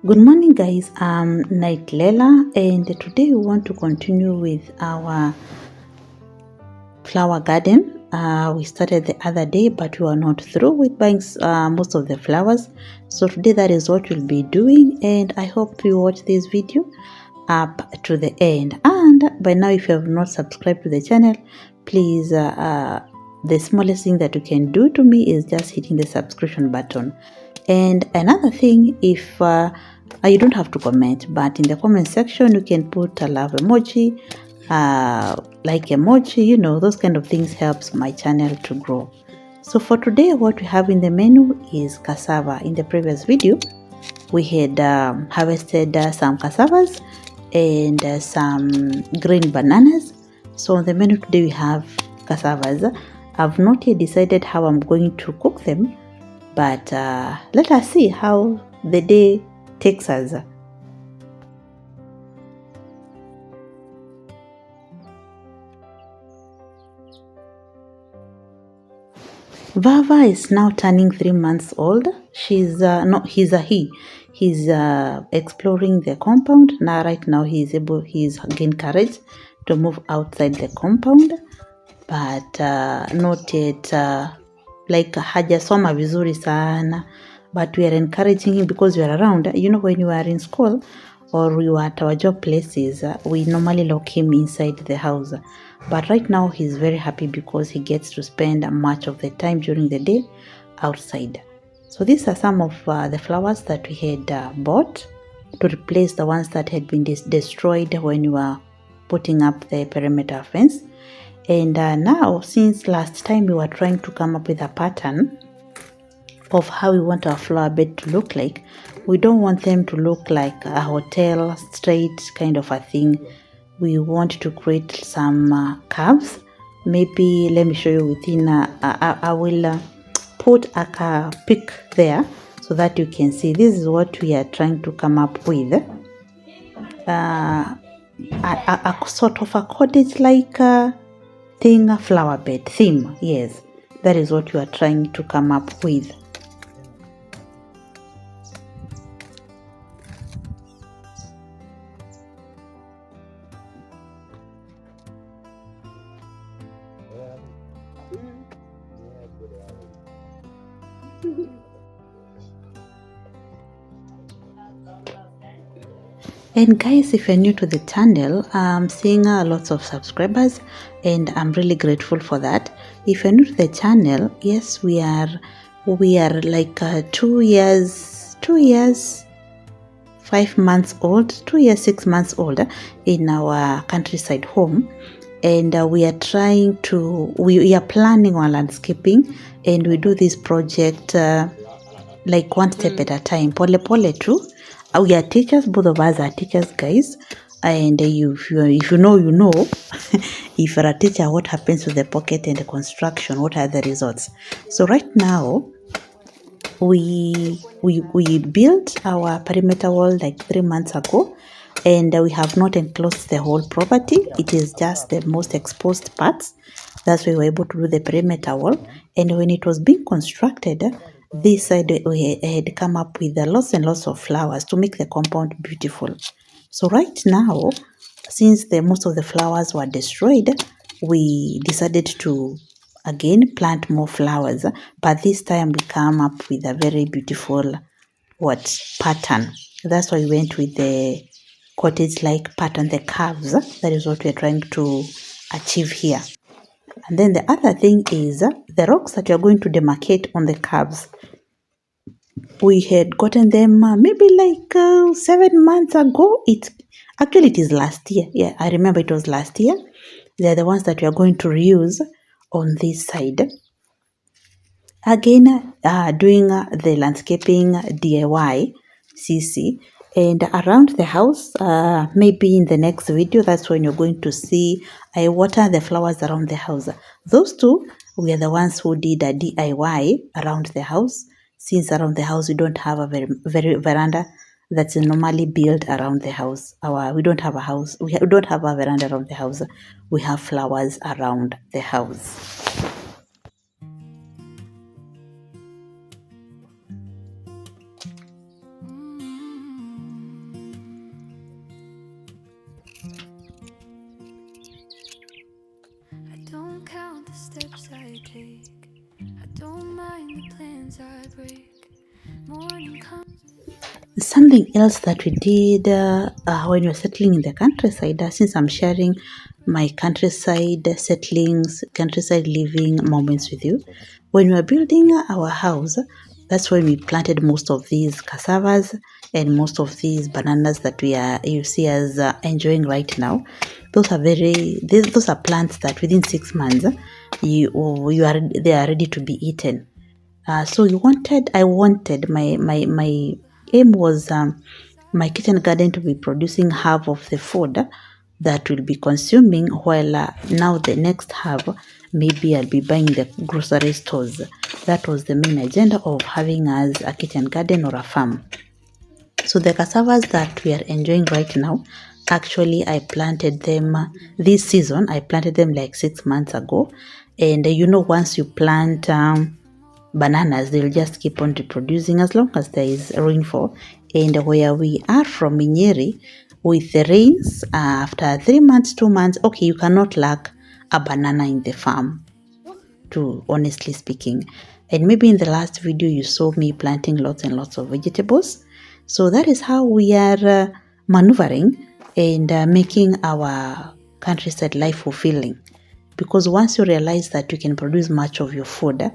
Good morning guys, I'm Night Lela, and today we want to continue with our flower garden. We started the other day, but we are not through with buying most of the flowers. So today that is what we'll be doing, and I hope you watch this video up to the end. And by now, if you have not subscribed to the channel, please, the smallest thing that you can do to me is just hitting the subscription button. And another thing, if you don't have to comment, but in the comment section you can put a love emoji, like emoji, you know, those kind of things helps my channel to grow. So for today, what we have in the menu is cassava. In the previous video, we had harvested some cassavas and some green bananas. So on the menu today we have cassavas. I've not yet decided how I'm going to cook them, but let us see how the day takes us. Vava is now turning 3 months old. He's a he's exploring the compound now. Right now he's gained courage to move outside the compound, but not yet like hajasoma vizuri sana, but we are encouraging him because we are around. You know, when you are in school or you are at our job places, we normally lock him inside the house, but right now he's very happy because he gets to spend much of the time during the day outside. So these are some of the flowers that we had bought to replace the ones that had been destroyed when you were putting up the perimeter fence. And now, since last time we were trying to come up with a pattern of how we want our flower bed to look like, we don't want them to look like a hotel straight kind of a thing. We want to create some curves. Maybe let me show you within. I will put a pic there so that you can see. This is what we are trying to come up with. A sort of a cottage-like thing, flower bed theme. Yes, that is what we are trying to come up with. And guys, if you're new to the channel, I'm seeing lots of subscribers and I'm really grateful for that. If you're new to the channel, yes, we are like 2 years 5 months old, 2 years 6 months old in our countryside home, and we are planning on landscaping, and we do this project like one step at a time, pole pole too. We are teachers, both of us are teachers, guys, and if you know, you know. If you're a teacher, what happens to the pocket and the construction? What are the results? So right now, we built our perimeter wall like 3 months ago, and we have not enclosed the whole property. It is just the most exposed parts. That's why we were able to do the perimeter wall. And when it was being constructed, this side we had come up with lots and lots of flowers to make the compound beautiful. So right now, since most of the flowers were destroyed, we decided to again plant more flowers, but this time we come up with a very beautiful pattern. That's why we went with the cottage-like pattern, the curves. That is what we're trying to achieve here. And then the other thing is the rocks that you're going to demarcate on the curves. We had gotten them maybe like 7 months ago. It is last year. Yeah, I remember it was last year. They're the ones that we are going to reuse on this side. Again, doing the landscaping DIY CC, And around the house, maybe in the next video, that's when you're going to see I water the flowers around the house. Those two, we are the ones who did a DIY around the house, since around the house we don't have a very veranda that's normally built around the house. We don't have a house. We don't have a veranda around the house. We have flowers around the house. I don't count the steps I take. I don't mind the plans I break. Morning comes. Something else that we did when we're settling in the countryside, since I'm sharing my countryside settlings, countryside living moments with you, when we were building our house, that's when we planted most of these cassavas and most of these bananas that you see us enjoying right now. Those are plants that within 6 months they are ready to be eaten. So I wanted my aim was my kitchen garden to be producing half of the food that will be consuming, while now the next half maybe I'll be buying the grocery stores. That was the main agenda of having as a kitchen garden or a farm. So the cassavas that we are enjoying right now, actually I planted them this season. I planted them like 6 months ago, and once you plant bananas, they'll just keep on reproducing as long as there is rainfall. And where we are from in Nyeri, with the rains, after 3 months, 2 months, okay, you cannot lack a banana in the farm, to honestly speaking. And maybe in the last video you saw me planting lots and lots of vegetables. So that is how we are maneuvering and making our countryside life fulfilling. Because once you realize that you can produce much of your food,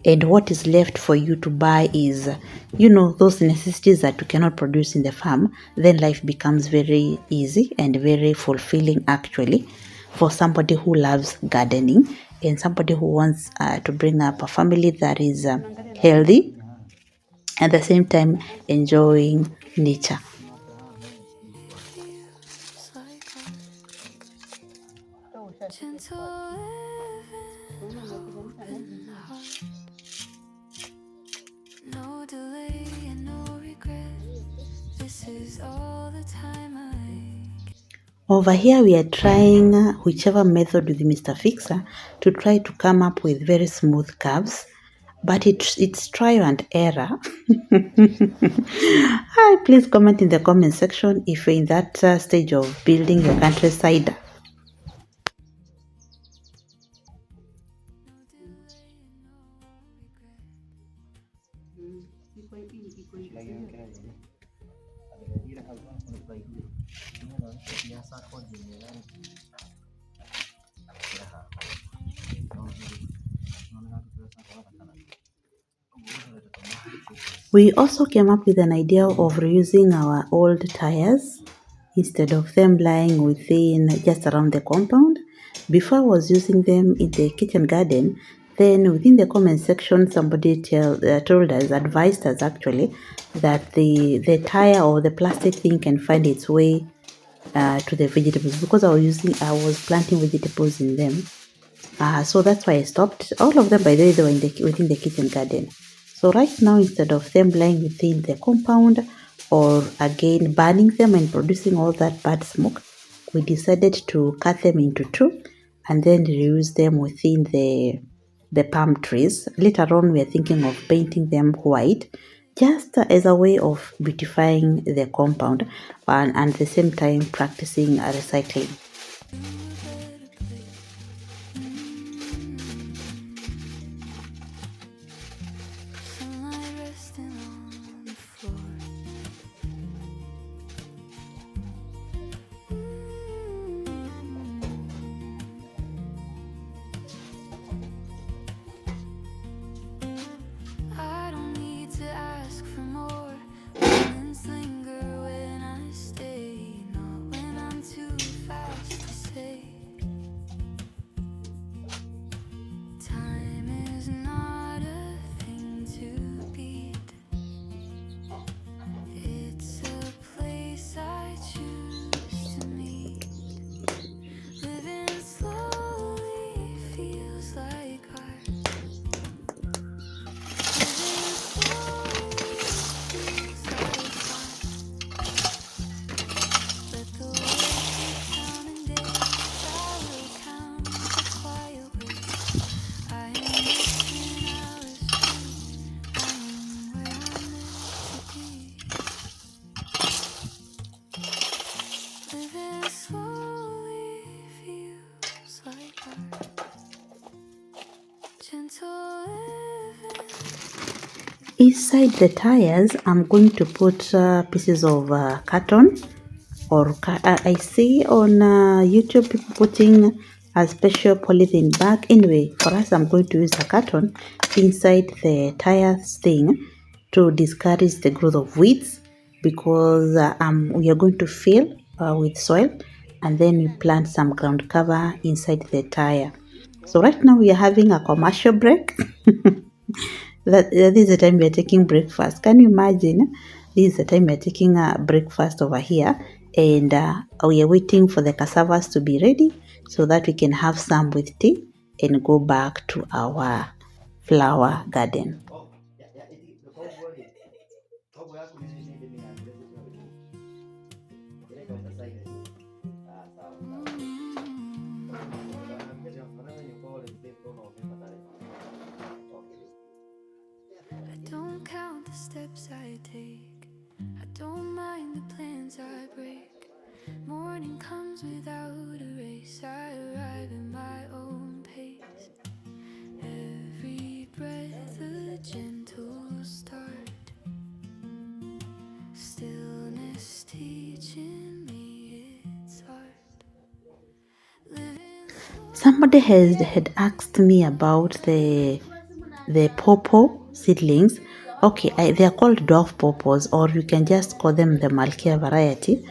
and what is left for you to buy is, those necessities that you cannot produce in the farm, then life becomes very easy and very fulfilling, actually, for somebody who loves gardening and somebody who wants to bring up a family that is healthy, at the same time enjoying nature. Feels like art. Gentle living, open heart. No delay and no regret. This is all the time I. Over here, we are trying whichever method with Mr. Fixer to try to come up with very smooth curves, but it's trial and error. Hi, please comment in the comment section if you're in that stage of building your countryside. We also came up with an idea of reusing our old tires instead of them lying within just around the compound. Before I was using them in the kitchen garden, then within the comment section somebody told us, advised us actually, that the tire or the plastic thing can find its way to the vegetables, because I was planting vegetables in them. So that's why I stopped. All of them, by the way, they were within the kitchen garden. So right now, instead of them lying within the compound or again burning them and producing all that bad smoke, we decided to cut them into two and then reuse them within the palm trees. Later on, we are thinking of painting them white, just as a way of beautifying the compound and at the same time practicing recycling. Sunlight resting on the floor. I don't need to ask for more. Moments linger when I stay, not when I'm too fast to say. Inside the tires, I'm going to put pieces of carton, or I see on YouTube people putting a special polythene bag. Anyway, for us, I'm going to use a carton inside the tires thing to discourage the growth of weeds, because we are going to fill with soil, and then we plant some ground cover inside the tire. So right now we are having a commercial break. That is the time we are taking breakfast. Can you imagine? This is the time we are taking a breakfast over here, and we are waiting for the cassavas to be ready so that we can have some with tea and go back to our flower garden. I don't count the steps I take. I don't mind the plans I break. Morning comes without a race. I arrive at my own pace. Every breath a gentle start. Stillness teaching me its art. Somebody had asked me about the pawpaw seedlings. Okay, they are called dwarf pawpaws, or you can just call them the Malkia variety.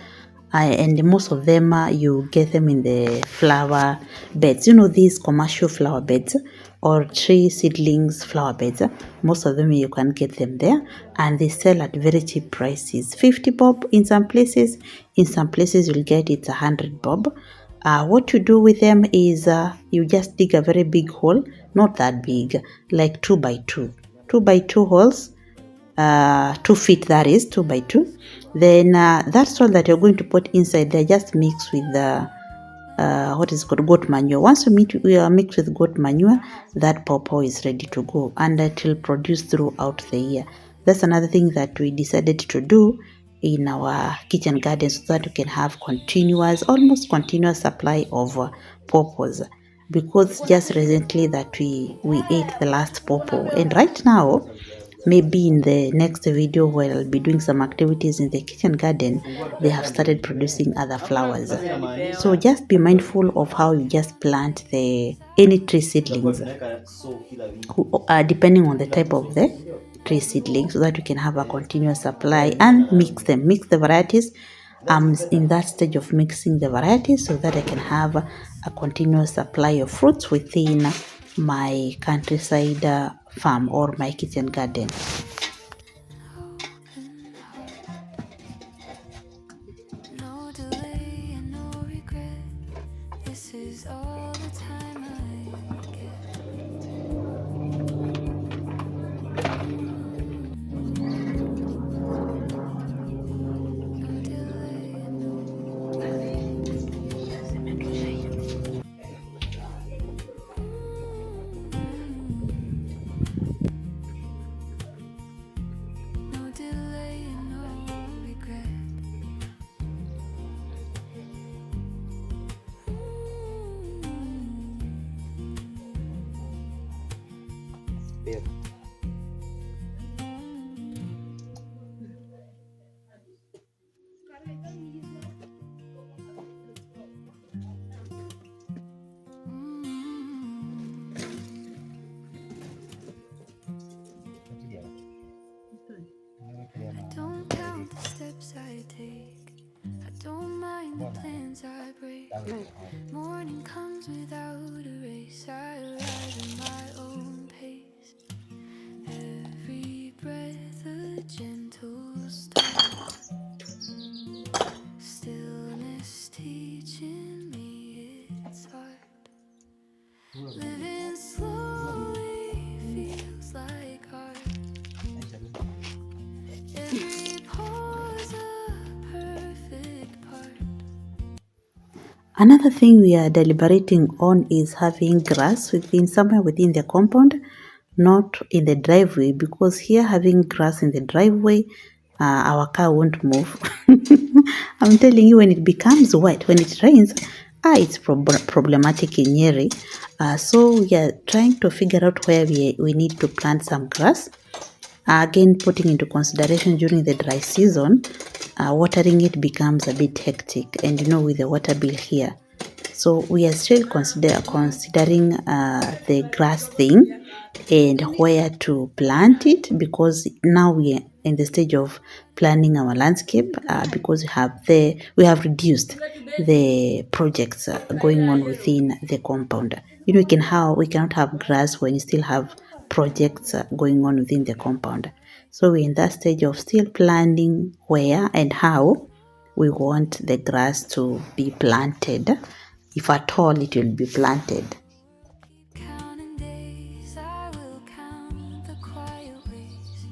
And most of them you get them in the flower beds. You know, these commercial flower beds or tree seedlings flower beds. Most of them you can get them there, and they sell at very cheap prices. 50 bob in some places. In some places you'll get it 100 bob. What you do with them is you just dig a very big hole, not that big, like 2 by 2, 2 by 2 holes, 2 feet, that is 2 by 2. Then that soil that you're going to put inside there, just mix with the what is called goat manure. Once we are mixed with goat manure, that pawpaw is ready to go, and it will produce throughout the year. That's another thing that we decided to do in our kitchen garden, so that we can have almost continuous supply of pawpaws, because just recently that we ate the last pawpaw, and right now, maybe in the next video where I'll be doing some activities in the kitchen garden, they have started producing other flowers. So just be mindful of how you just plant any tree seedlings, depending on the type of the tree seedling, so that you can have a continuous supply, and mix the varieties. I'm in that stage of mixing the varieties so that I can have a continuous supply of fruits within my countryside farm or my kitchen garden. open heart. No delay and no regret. This is all the time I get. No delay and no delay and no regret. I don't count the steps I take. I don't mind the plans I break. Morning comes without a race. I arrive at my own pace. Every breath a gentle start. Stillness teaching me its art. Living slowly feels like art. Every pause a perfect part. Another thing we are deliberating on is having grass somewhere within the compound, not in the driveway, because here having grass in the driveway, our car won't move. I'm telling you, when it becomes wet, when it rains, it's problematic in Nyeri. So we are trying to figure out where we need to plant some grass. Again, putting into consideration during the dry season, watering it becomes a bit hectic, and with the water bill here. So we are still considering the grass thing and where to plant it, because now we are in the stage of planning our landscape, because we have reduced the projects going on within the compound. We cannot have grass when you still have projects going on within the compound. So we're in that stage of still planning where and how we want the grass to be planted, if at all it will be planted. Counting days, I will count the quiet ways.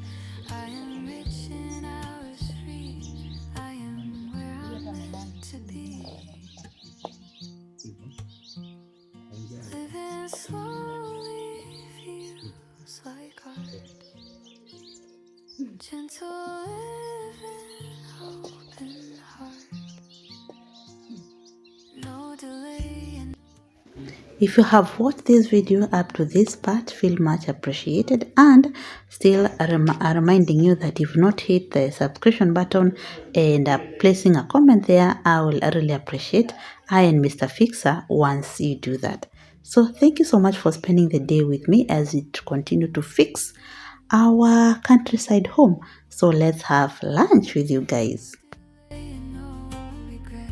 I am rich and I was free. I am where I'm meant to be. Living slowly feels like art. Gentle living, open heart. No delay and If you have watched this video up to this part, feel much appreciated, and still reminding you that if not hit the subscription button and placing a comment there, I will really appreciate I and Mr. Fixer once you do that. So thank you so much for spending the day with me as we continue to fix our countryside home. So let's have lunch with you guys. no regret.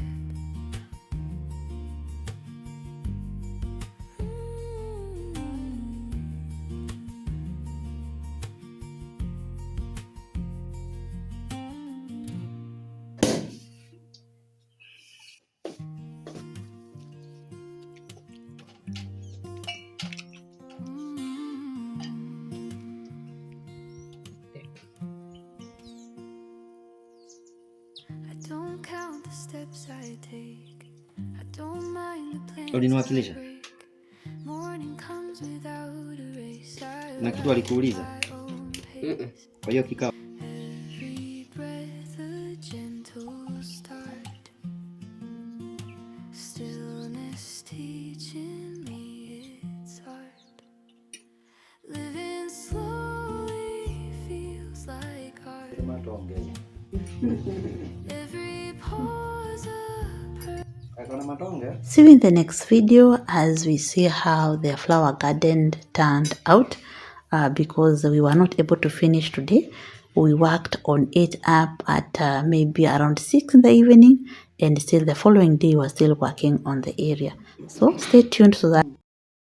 I don't count the steps I take. I don't mind the plans I Uliniwakilisha break. Morning comes without a race. na kitu alikuuliza. Kwa hiyo kikao Every breath a gentle start. Stillness teaching me its art. Living slowly feels like art. Every pause See you in the next video as we see how the flower garden turned out, because we were not able to finish today. We worked on it up at maybe around 6 in the evening, and still the following day we were still working on the area. So stay tuned so that